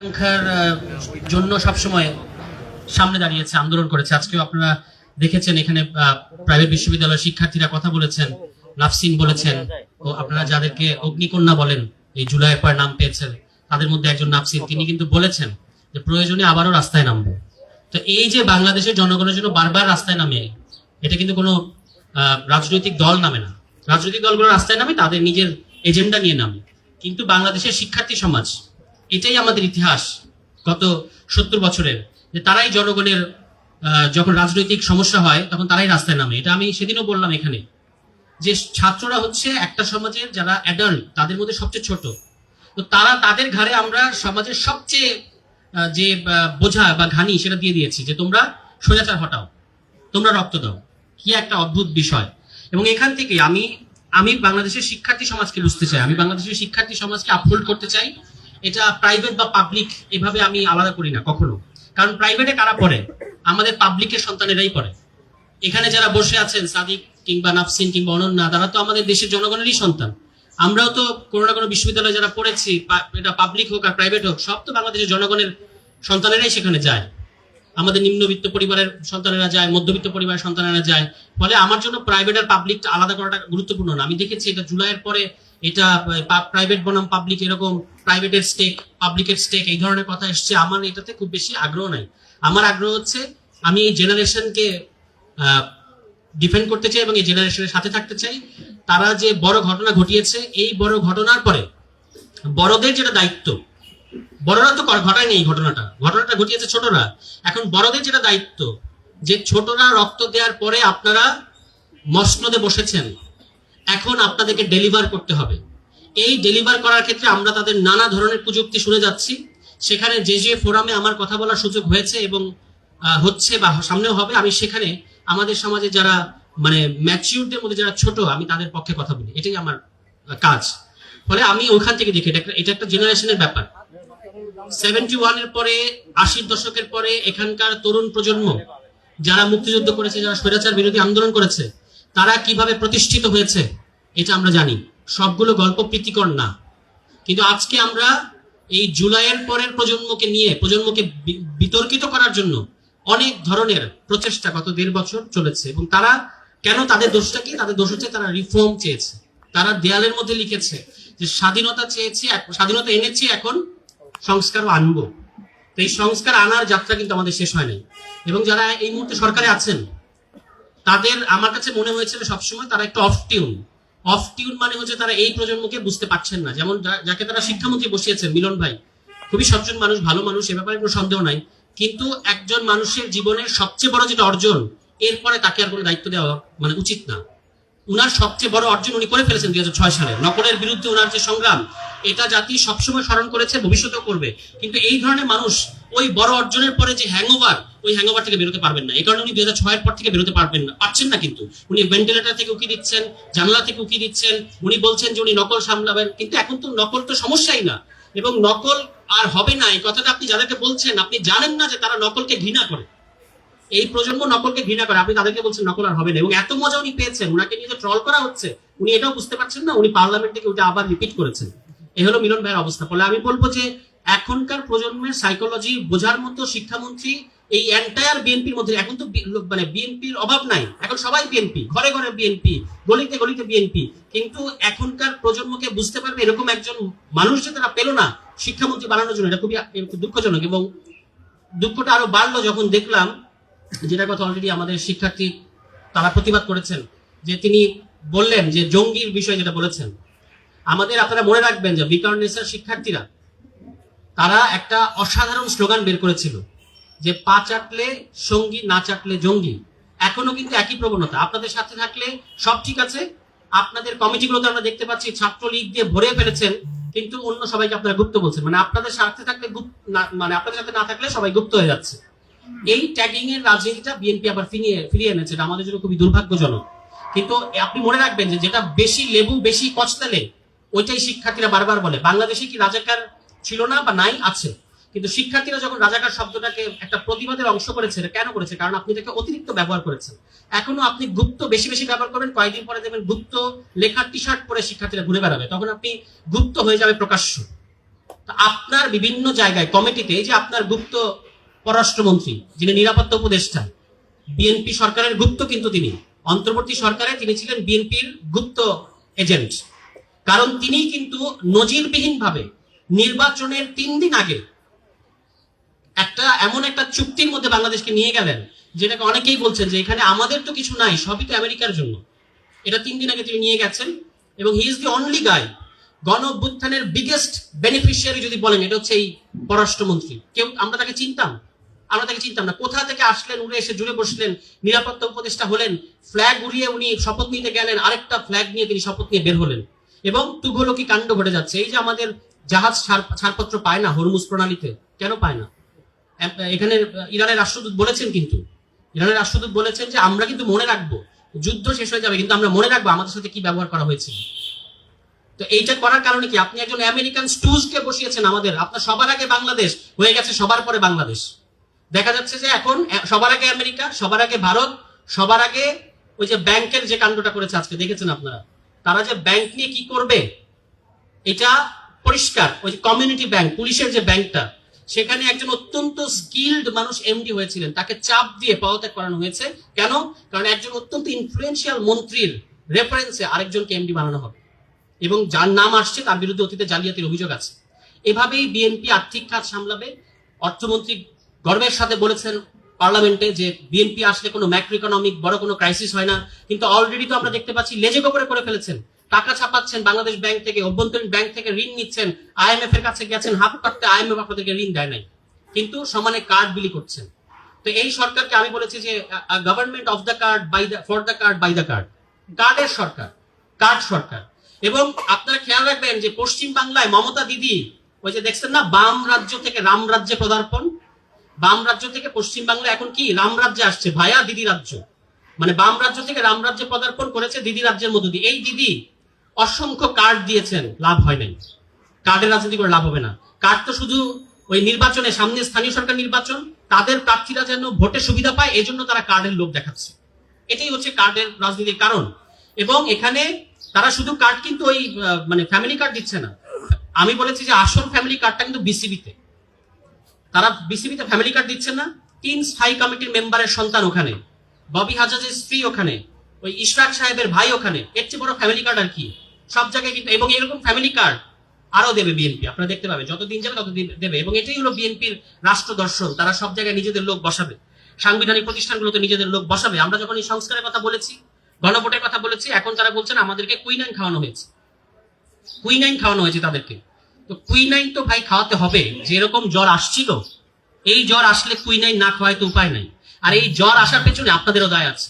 সংখ্যার জন্য সবসময় সামনে দাঁড়িয়েছে, আন্দোলন করেছে। আজকেও আপনারা দেখেছেন এখানে প্রাইভেট বিশ্ববিদ্যালয়ের শিক্ষার্থীরা কথা বলেছেন, নাফসিন বলেছেন, ও আপনারা যাদেরকে অগ্নিকন্যা বলেন এই জুলাইয়ের পর নাম পেয়েছেন, তাদের মধ্যে একজন নাফসিন, তিনি কিন্তু বলেছেন যে প্রয়োজনে আবারও রাস্তায় নামবো। তো এই যে বাংলাদেশের জনগণের জন্য বারবার রাস্তায় নামে, এটা কিন্তু কোনো রাজনৈতিক দল নামে না। রাজনৈতিক দলগুলো রাস্তায় নামে তাদের নিজের এজেন্ডা নিয়ে নামে, কিন্তু বাংলাদেশের শিক্ষার্থী সমাজ, এটাই আমাদের ইতিহাস গত 70 বছরের, যে তারাই জনগণের যখন রাজনৈতিক সমস্যা হয় তখন তারাই রাস্তায় নামে। এটা আমি সেদিনও বললাম এখানে, যে ছাত্ররা হচ্ছে একটা সমাজের যারা অ্যাডাল্ট তাদের মধ্যে সবচেয়ে ছোট। তো তারা তাদের ঘাড়ে আমরা সমাজের সবচেয়ে যে বোঝা বা ঘানি সেটা দিয়ে দিয়েছি, যে তোমরা স্বৈরাচার হটাও, তোমরা রক্ত দাও। কি একটা অদ্ভুত বিষয়। এবং এখান থেকে আমি বাংলাদেশের শিক্ষার্থী সমাজকে বুঝতে চাই, আমি বাংলাদেশের শিক্ষার্থী সমাজকে আপহোল্ড করতে চাই। এটা প্রাইভেট বা পাবলিক এভাবে আমি আলাদা করি না কখনো, কারণ প্রাইভেটে কারা পড়ে? আমাদের পাবলিকের সন্তানেরাই পড়ে। এখানে যারা বসে আছেন, সাদিক কিংবা নাফসিন কিংবা অনন্যা, তারা তো আমাদের দেশের জনগণেরই সন্তান। আমরাও তো কোনো না কোনো বিশ্ববিদ্যালয়ে যারা পড়েছি, এটা পাবলিক হোক আর প্রাইভেট হোক, সব তো বাংলাদেশের জনগণের সন্তানেরাই সেখানে যায়। আমাদের নিম্নবিত্ত পরিবারের সন্তানেরা যায়, মধ্যবিত্ত পরিবারের সন্তানেরা যায়। ফলে আমার জন্য প্রাইভেট আর পাবলিকটা আলাদা করাটা গুরুত্বপূর্ণ না। আমি দেখেছি এটা জুলাইয়ের পরে এটা প্রাইভেট বনাম পাবলিক, এরকম প্রাইভেটের স্টেক পাবলিকের স্টেক এই ধরনের কথা এসছে। আমার এটাতে খুব বেশি আগ্রহ নাই। আমার আগ্রহ হচ্ছে আমি এই জেনারেশনকে ডিফেন্ড করতে চাই এবং এই জেনারেশনের সাথে থাকতে চাই। তারা যে বড় ঘটনা ঘটিয়েছে, এই বড় ঘটনার পরে বড়দের যেটা দায়িত্ব, বড়রা তো ঘটায়নি এই ঘটনাটা ঘটিয়েছে ছোটরা। এখন বড়দের যেটা দায়িত্ব, যে ছোটরা রক্ত দেওয়ার পরে আপনারা মসনদে বসেছেন, এখন আপনাদেরকে ডেলিভার করতে হবে। এই ডেলিভার করার ক্ষেত্রে আমরা তাদের নানা ধরনের প্রযুক্তি শুনে যাচ্ছি। সেখানে যে ফোরামে আমার কথা বলার সুযোগ হয়েছে এবং হচ্ছে বা সামনেও হবে, আমি সেখানে আমাদের সমাজে যারা মানে ম্যাচিউরদের মধ্যে যারা ছোট, আমি তাদের পক্ষে কথা বলি, এটাই আমার কাজ। ফলে আমি ওখান থেকে দেখি এটা একটা জেনারেশনের ব্যাপার। 71 এর পরে, 80-র দশকের পরে এখানকার তরুণ প্রজন্ম যারা মুক্তিযুদ্ধ করেছে, যারা স্বৈরাচার বিরোধী আন্দোলন করেছে, তারা কিভাবে প্রতিষ্ঠিত হয়েছে এটা আমরা জানি। সবগুলো গল্প প্রীতিকর না, কিন্তু আজকে আমরা এই জুলাইয়ের পরের প্রজন্মকে বিতর্কিত করার জন্য অনেক ধরনের প্রচেষ্টা গত 1.5 বছর চলেছে। এবং তারা কেন, তাদের দোষটা কি? তাদের দোষ হচ্ছে তারা রিফর্ম চেয়েছে। তারা দেয়ালের মধ্যে লিখেছে যে স্বাধীনতা চেয়েছি, স্বাধীনতা এনেছি, এখন সংস্কারও আনবো। তো এই সংস্কার আনার যাত্রা কিন্তু আমাদের শেষ হয় নাই। এবং যারা এই মুহূর্তে সরকারে আছেন, তাদের আমার কাছে মনে হয়েছিল সবসময় তারা একটু অফ টিউন মানে হচ্ছে তারা এই প্রজন্মকে বুঝতে পারছেন না। যেমন যাকে তারা শিক্ষামন্ত্রী বসিয়েছেন, মিলন ভাই খুবই সজ্জন মানুষ, ভালো মানুষ, এ ব্যাপারে কোনো সন্দেহ নাই। কিন্তু একজন মানুষের জীবনের সবচেয়ে বড় যেটা অর্জন, এরপরে তাকে আর কোনো দায়িত্ব দেওয়া মানে উচিত না। উনার সবচেয়ে বড় অর্জন উনি করে ফেলেছেন 2006 সালে। নকলের বিরুদ্ধে উনার যে সংগ্রাম, এটা জাতি সবসময় স্মরণ করেছে, ভবিষ্যতেও করবে। কিন্তু এই ধরনের মানুষ ওই বড় অর্জনের পরে যে ওই হ্যাংওভার থেকে বেরোতে পারবেন না। এই কারণে উনি 2006-এর পর থেকে বেরোতে পারছেন না। কিন্তু উনি ভেন্টিলেটর থেকে উকি দিচ্ছেন, জানলা থেকে উকি দিচ্ছেন, উনি বলছেন যে উনি নকল সামলাবেন। কিন্তু এখন তো নকল তো সমস্যাই না, এবং নকল আর হবে না, এই কথাটা আপনি যাদেরকে বলছেন, আপনি জানেন না যে তারা নকলকে ঘৃণা করে। এই প্রজন্ম নকলকে ঘৃণা করে, আপনি তাদেরকে বলছেন নকল আর হবে না। এবং এত মজা উনি পেয়েছেন, উনাকে নিয়ে যে ট্রল করা হচ্ছে, উনি এটাও বুঝতে পারছেন না। উনি পার্লামেন্ট থেকে ওটা আবার রিপিট করেছেন। এই হলো মিলন ভাইয়ের অবস্থা। ফলে আমি বলবো যে এখনকার প্রজন্মের সাইকোলজি বোঝার মতো শিক্ষামন্ত্রী এই এন্টায়ার বিএনপির মধ্যে, এখন তো মানে বিএনপির অভাব নাই, এখন সবাই বিএনপি, ঘরে ঘরে বিএনপি, গলিতে গলিতে বিএনপি। কিন্তু এখনকার প্রজন্মকে বুঝতে পারবে এরকম একজন মানুষ যে তারা পেল না শিক্ষামন্ত্রী বানানোর জন্য, এটা খুবই দুঃখজনক। এবং দুঃখটা আরো বাড়লো যখন দেখলাম, যেটা কথা অলরেডি আমাদের শিক্ষার্থী তারা প্রতিবাদ করেছেন, যে তিনি বললেন যে জঙ্গির বিষয় যেটা বলেছেন, আমাদের আপনারা মনে রাখবেন যে বিকারনেসার শিক্ষার্থীরা তারা একটা অসাধারণ স্লোগান বের করেছিল, যে পা চাটলে সঙ্গী, না চাটলে জঙ্গি। এখনো কিন্তু একই প্রবণতা। আপনাদের সাথে থাকলে সব ঠিক আছে, আপনাদের কমিটিগুলোতে আমরা দেখতে পাচ্ছি ছাত্রলীগ দিয়ে ভরে ফেলেছেন, কিন্তু অন্য সবাইকে আপনারা গুপ্ত বলছেন। মানে আপনাদের সাথে থাকলে মানে আপনাদের সাথে না থাকলে সবাই গুপ্ত হয়ে যাচ্ছে। এই ট্যাগিং এর রাজনীতিটা বিএনপি আবার ফিরিয়ে এনেছে, এটা আমাদের জন্য খুবই দুর্ভাগ্যজনক। কিন্তু আপনি মনে রাখবেন যে যেটা বেশি লেবু বেশি কচতেলে, ওইটাই শিক্ষার্থীরা বারবার বলে। বাংলাদেশে কি রাজাকার ছিল না বা নাই? আছে। কিন্তু শিক্ষার্থীরা যখন রাজাকার শব্দটাকে একটা প্রতিবাদের অংশ করেছে, এটা কেন করেছে? কারণ আপনি এটাকে অতিরিক্ত ব্যবহার করেছেন। এখনো আপনি গুপ্ত বেশি বেশি ব্যবহার করবেন, কয়েকদিন পরে দেখবেন গুপ্ত লেখার টি শার্ট পরে শিক্ষার্থীরা ঘুরে বেড়াবে, তখন আপনি গুপ্ত হয়ে যাবে প্রকাশ্য। তো আপনার বিভিন্ন জায়গায় কমিটিতে, এই যে আপনার গুপ্ত পররাষ্ট্রমন্ত্রী যিনি নিরাপত্তা উপদেষ্টা, বিএনপি সরকারের গুপ্ত, কিন্তু তিনি অন্তর্বর্তী সরকারে তিনি ছিলেন বিএনপির গুপ্ত এজেন্ট। কারণ তিনি কিন্তু নজিরবিহীন ভাবে নির্বাচনের 3 দিন আগে এমন একটা চুক্তির মধ্যে বাংলাদেশকে নিয়ে গেলেন, যেটাকে অনেকেই বলছেন যে এখানে আমাদের তো কিছু নাই, সবই তো আমেরিকার জন্য। এটা 3 দিন আগে তিনি নিয়ে গেছেন, এবং হি ইজ দি অনলি গাই। গণ অভ্যুত্থানের বিগেস্ট বেনিফিশিয়ারি যদি বলেন, এটা হচ্ছে এই পররাষ্ট্রমন্ত্রী। আমরা তাকে চিনতাম না। কোথা থেকে আসলেন, উড়ে এসে জুড়ে বসলেন, নিরাপত্তা উপদেষ্টা হলেন, ফ্ল্যাগ উড়িয়ে উনি শপথ নিতে গেলেন, আরেকটা ফ্ল্যাগ নিয়ে তিনি শপথ নিয়ে বের হলেন, এবং তুঘলকি কাণ্ড ঘটে যাচ্ছে। এই যে আমাদের জাহাজ ছাড়পত্র পায় না হরমুজ প্রণালীতে, কেন পায় না? এখানে ইরানের রাষ্ট্রদূত বলেছেন যে আমরা কিন্তু মনে রাখবো, যুদ্ধ শেষ হয়ে যাবে কিন্তু আমরা মনে রাখবো আমাদের সাথে কি ব্যবহার করা হয়েছিল। তো এইটা করার কারণে কি, আপনি একজন আমেরিকান স্টুজকে বসিয়েছেন আমাদের। আপনার সবার আগে বাংলাদেশ হয়ে গেছে সবার পরে বাংলাদেশ। দেখা যাচ্ছে যে এখন সবার আগে আমেরিকা, সবার আগে ভারত, সবার আগে ওই যে ব্যাংকের যে কাণ্ডটা করেছে আজকে দেখেছেন আপনারা, তারা যে ব্যাংক নিয়ে কি করবে এটা পরিষ্কার। ওই যে কমিউনিটি ব্যাংক, পুলিশের যে ব্যাংকটা, সেখানে একজন অত্যন্ত স্কিলড মানুষ এমডি হয়েছিলেন, তাকে চাপ দিয়ে পদত্যাগ করানো হয়েছে। কেন? কারণ একজন অত্যন্ত ইনফ্লুয়েন্সিয়াল মন্ত্রীর রেফারেন্সে আরেকজনকে এমডি বানানো হবে, এবং যার নাম আসছে তার বিরুদ্ধে অতীতে জালিয়াতির অভিযোগ আছে। এভাবেই বিএনপি আর্থিক খাত সামলাবে। অর্থমন্ত্রী গর্বের সাথে বলেছেন পার্লামেন্টে যে বিএনপি আসলে কোনো ম্যাক্রো ইকোনমিক বড় কোনো ক্রাইসিস হয় না, কিন্তু অলরেডি তো আমরা দেখতে পাচ্ছি লেজে গোপরে করে ফেলেছেন। টাকা ছাপাচ্ছেন বাংলাদেশ ব্যাংক থেকে, অভ্যন্তরীণ ব্যাংক থেকে ঋণ নিচ্ছেন, আইএমএফ এর কাছে গেছেন হাত কাটতে, আইএমএফ আপনাদেরকে ঋণ দেয় নাই, কিন্তু সমানে কার্ড বিলি করছেন। তো এই সরকারকে আমি বলেছি যে government of the card, for the card, by the card, কার্ডের সরকার, কার্ড সরকার। এবং আপনারা খেয়াল রাখবেন যে পশ্চিম বাংলায় মমতা দিদি, ওই যে দেখছেন না, বাম রাজ্য থেকে রাম রাজ্যে পদার্পণ, বাম রাজ্য থেকে পশ্চিম বাংলা এখন কি রাম রাজ্যে আসছে, ভায়া দিদি রাজ্য, মানে বাম রাজ্য থেকে রাম রাজ্যে পদার্পণ করেছে দিদি রাজ্যের মধ্য দিয়ে। এই দিদি অসংখ্য কার্ড দিয়েছেন, লাভ হয় নাই। কার্ডের রাজনীতি করে লাভ হবে না। কার্ড তো শুধু ওই নির্বাচনে, সামনে স্থানীয় সরকার নির্বাচন, তাদের প্রার্থীরা যেন ভোটের সুবিধা পায়, এই জন্য তারা কার্ডের লোভ দেখাচ্ছে। এটাই হচ্ছে কার্ডের রাজনীতির কারণ। এবং এখানে তারা শুধু কার্ড কিন্তু ওই মানে ফ্যামিলি কার্ড দিচ্ছে না। আমি বলেছি যে আসল ফ্যামিলি কার্ডটা কিন্তু বিসিবিতে, তারা বিসিবিতে ফ্যামিলি কার্ড দিচ্ছে না। 3 স্থায়ী কমিটির মেম্বারের সন্তান ওখানে, ববি হাজাজের স্ত্রী ওখানে, ওই ইশরাক সাহেবের ভাই ওখানে। এর চেয়ে বড় ফ্যামিলি কার্ড আর কি? সব জায়গায় কিন্তু, এবং এরকম ফ্যামিলি কার্ড আরো দেবে বিএনপি, আপনারা দেখতে পাবেন, যতদিন যাবে ততদিন দেবে। এবং এটাই হলো বিএনপির রাষ্ট্র দর্শন। তারা সব জায়গায় নিজেদের লোক বসাবে, সাংবিধানিক প্রতিষ্ঠানগুলোতে নিজেদের লোক বসাবে। আমরা যখন এই সংস্কারের কথা বলেছি, গণভোটের কথা বলেছি, এখন তারা বলছেন আমাদেরকে কুইনাইন খাওয়ানো হয়েছে, কুইনাইন খাওয়ানো হয়েছে তাদেরকে। তো কুইনাইন তো ভাই খাওয়াতে হবে। যেরকম জ্বর আসছিল, এই জ্বর আসলে কুইনাইন না খাওয়ায় তো উপায় নাই। আর এই জ্বর আসার পেছনে আপনাদেরও দায় আছে।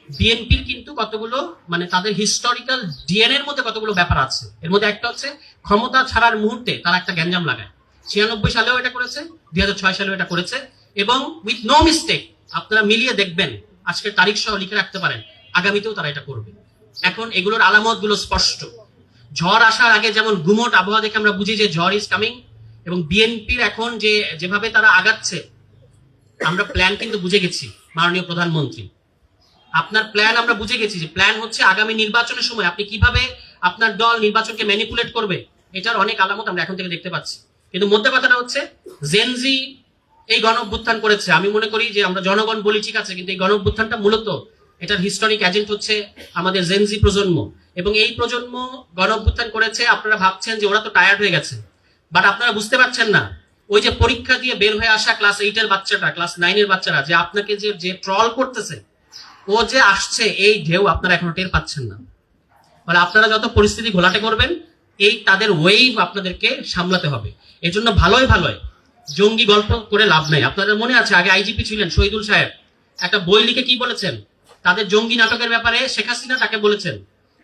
বিএনপির কিন্তু কতগুলো, মানে তাদের হিস্টোরিক্যাল ডিএনএ এর মধ্যে কতগুলো ব্যাপার আছে। এর মধ্যে একটা হচ্ছে ক্ষমতা ছাড়ার মুহূর্তে তারা একটা গ্যাঞ্জাম লাগায়। 96 সালেও এটা করেছে, 2006 সালেও এটা করেছে, এবং উইথ নো মিস্টেক। আপনারা মিলিয়ে দেখবেন, আজকের তারিখ সহ লিখে রাখতে পারেন, আগামীতেও তারা এটা করবে। এখন এগুলোর আলামত গুলো স্পষ্ট। ঝড় আসার আগে যেমন গুমোট আবহাওয়া দেখে আমরা বুঝি যে ঝড় ইজ কামিং, এবং বিএনপির এখন যেভাবে তারা আগাচ্ছে, আমরা প্ল্যান কিন্তু বুঝে গেছি। মাননীয় প্রধানমন্ত্রী, আপনার প্ল্যান আমরা বুঝে গেছি, যে প্ল্যান হচ্ছে আগামী নির্বাচনের সময় আপনি কিভাবে আপনার দল নির্বাচনকে ম্যানিপুলেট করবে, এটার অনেক আলামত আমরা এখন থেকে দেখতে পাচ্ছি। কিন্তু মধ্যে কথাটা হচ্ছে, জেনজি এই গণ অভ্যুত্থান করেছে। আমি মনে করি যে আমরা জনগণ বলি ঠিক আছে, কিন্তু এই গণ অভ্যুত্থানটা মূলত এটার হিস্টোরিক এজেন্ট হচ্ছে আমাদের জেনজি প্রজন্ম। এবং এই প্রজন্ম গণ অভ্যুত্থান করেছে। আপনারা ভাবছেন যে ওরা তো টায়ার্ড হয়ে গেছে, বাট আপনারা বুঝতে পারছেন না, ওই যে পরীক্ষা দিয়ে বের হয়ে আসা ক্লাস 8 এর বাচ্চাটা, ক্লাস 9 এর বাচ্চারা যে আপনাকে যে ট্রল করতেছে, ও যে আসছে, এই ঢেউ আপনারা এখনো টের পাচ্ছেন না। মানে আপনারা যত পরিস্থিতি ঘোলাটে করবেন, এই তাদের ওয়েভ আপনাদেরকে সামলাতে হবে। এজন্য ভালোই জঙ্গি গল্প করে লাভ নাই। আপনাদের মনে আছে আগে আইজিপি ছিলেন শহীদুল সাহেব, একটা বই লিখে কি বলেছেন তাদের জঙ্গি নাটকের ব্যাপারে? শেখ হাসিনা তাকে বলেছেন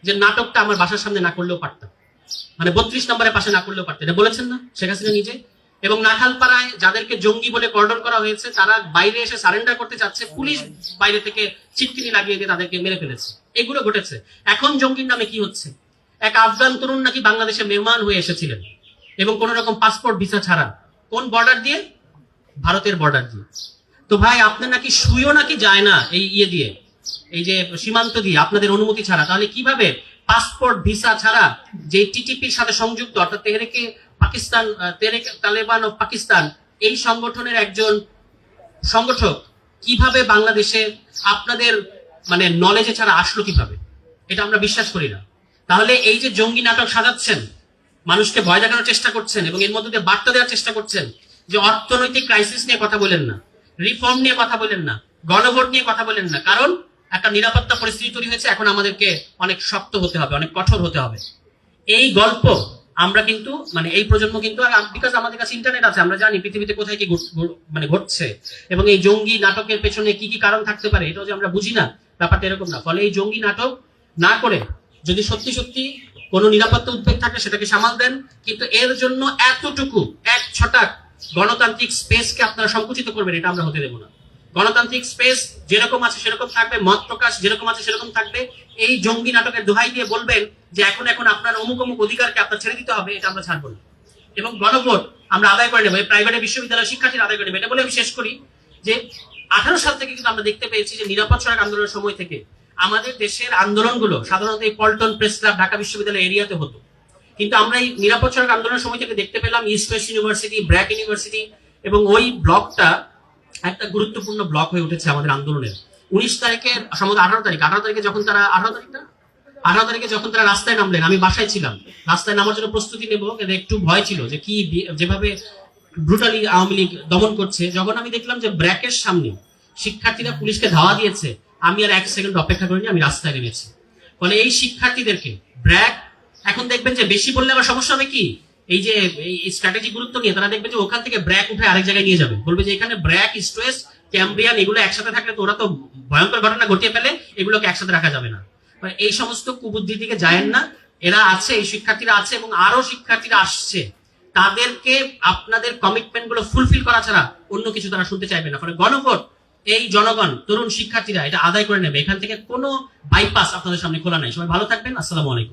যে নাটকটা আমার বাসার সামনে না করলেও পারতাম, মানে 32 নম্বরের পাশে না করলেও পারতেন, এটা বলেছেন না শেখ হাসিনা নিজে। এবং নাখালপাড়ায় যাদেরকে জঙ্গি বলে কর্ডন করা হয়েছে, তারা বাইরে এসে সারেন্ডার করতে চাচ্ছে, পুলিশ বাইরে থেকে ছিটকিনি লাগিয়ে দিয়ে তাদেরকে মেরে ফেলেছে। এগুলো ঘটেছে। এখন জঙ্গির নামে কি হচ্ছে? এক আফগান তরুণ নাকি বাংলাদেশে মেহমান হয়ে এসেছিলেন, এবং কোন রকম পাসপোর্ট ভিসা ছাড়া। কোন বর্ডার দিয়ে? ভারতের বর্ডার দিয়ে। তো ভাই আপনার নাকি শুইও নাকি যায় না এই দিয়ে, এই যে সীমান্ত দিয়ে, আপনাদের অনুমতি ছাড়া। তাহলে কিভাবে পাসপোর্ট ভিসা ছাড়া যে টিটিপির সাথে সংযুক্ত, অর্থাৎ তেহরিকে পাকিস্তান তেহরিক তালেবান ও পাকিস্তান এই সংগঠনের একজন সংগঠক কিভাবে বাংলাদেশে আপনাদের মানে নলেজে ছাড়া আসলো কিভাবে, এটা আমরা বিশ্বাস করি না। তাহলে এই যে জঙ্গি নাটক সাজাচ্ছেন, মানুষকে ভয় দেখানোর চেষ্টা করছেন এবং এর মধ্যে দিয়ে বার্তা দেওয়ার চেষ্টা করছেন যে অর্থনৈতিক ক্রাইসিস নিয়ে কথা বলেন না, রিফর্ম নিয়ে কথা বলেন না, গণভোট নিয়ে কথা বলেন না, কারণ একটা নিরাপত্তা পরিস্থিতি তৈরি হয়েছে, এখন আমাদেরকে অনেক শক্ত হতে হবে, অনেক কঠোর হতে হবে। এই গল্প আমরা কিন্তু মানে এই প্রজন্ম কিন্তু, বিকজ আমাদের কাছে ইন্টারনেট আছে, আমরা জানি পৃথিবীতে কোথায় কি মানে ঘটছে এবং এই জঙ্গি নাটকের পেছনে কি কি কারণ থাকতে পারে এটাও যে আমরা বুঝি না, ব্যাপারটা এরকম না। ফলে এই জঙ্গি নাটক না করে যদি সত্যি সত্যি কোনো নিরাপত্তা উদ্বেগ থাকে সেটাকে সামাল দেন, কিন্তু এর জন্য এতটুকু এক ছটাক গণতান্ত্রিক স্পেসকে আপনারা সংকুচিত করবেন, এটা আমরা হতে দেবো না। গণতান্ত্রিক স্পেস যেরকম আছে সেরকম থাকবে, মত প্রকাশ যেরকম আছে সেরকম থাকবে। এই জঙ্গি নাটকের দোহাই দিয়ে বলবেন যে এখন এখন আপনার অমুক অমুক অধিকারকে আপনার ছেড়ে দিতে হবে, এটা আমরা ছাড়বো না। এবং গণভোট আমরা আদায় করে নেবো, প্রাইভেট বিশ্ববিদ্যালয়ের শিক্ষার্থীরা আদায় করে নেবে। এটা বলে আমি শেষ করি যে 18 সাল থেকে কিন্তু আমরা দেখতে পেয়েছি যে নিরাপদ সড়ক আন্দোলনের সময় থেকে আমাদের দেশের আন্দোলনগুলো সাধারণত এই পল্টন প্রেস ক্লাব ঢাকা বিশ্ববিদ্যালয় এরিয়াতে হতো, কিন্তু আমরা এই নিরাপদ সড়ক আন্দোলনের সময় থেকে দেখতে পেলাম east West university, BRAC university এবং ওই ব্লকটা একটা গুরুত্বপূর্ণ ব্লক হয়ে উঠেছে আমাদের আন্দোলনের। 19 তারিখে সম্ভবত 18 তারিখে যখন তারা 18 তারিখে যখন তারা রাস্তায় নামলেন, আমি বাসায় ছিলাম, রাস্তায় নামার জন্য প্রস্তুতি নেব, কিন্তু একটু ভয় ছিল যে কি যেভাবে ব্রুটালি আওয়ামী লীগ দমন করছে। যখন আমি দেখলাম যে ব্র্যাকের সামনে শিক্ষার্থীরা পুলিশকে ধাওয়া দিয়েছে, আমি আর 1 সেকেন্ড অপেক্ষা করিনি, আমি রাস্তায় নেমেছি। ফলে এই শিক্ষার্থীদেরকে ব্র্যাক এখন দেখবেন যে বেশি বললে আবার সমস্যা হবে কি, এই যে এই স্ট্র্যাটেজি গুরুত্ব নিয়ে তারা দেখবে যে ওখান থেকে ব্র্যাক উঠে আরেক জায়গায় নিয়ে যাবে, বলবে যে এখানে ব্র্যাক, ইস্ট ওয়েস্ট, ক্যাম্ব্রিয়ান এগুলো একসাথে থাকলে তো ওরা তো ভয়ঙ্কর ঘটনা ঘটিয়ে ফেলে, এগুলোকে একসাথে রাখা যাবে না। এই সমস্ত কুবুদ্ধির দিকে যায়েন না, এরা আছে, এই শিক্ষার্থীরা আছে এবং আরো শিক্ষার্থীরা আসছে, তাদেরকে আপনাদের কমিটমেন্ট গুলো ফুলফিল করা ছাড়া অন্য কিছু তারা শুনতে চাইবে না। ফলে গণভোট এই জনগণ, তরুণ শিক্ষার্থীরা এটা আদায় করে নেবে, এখান থেকে কোনো বাইপাস আপনাদের সামনে খোলা নাই। সবাই ভালো থাকবেন, আসসালামু আলাইকুম।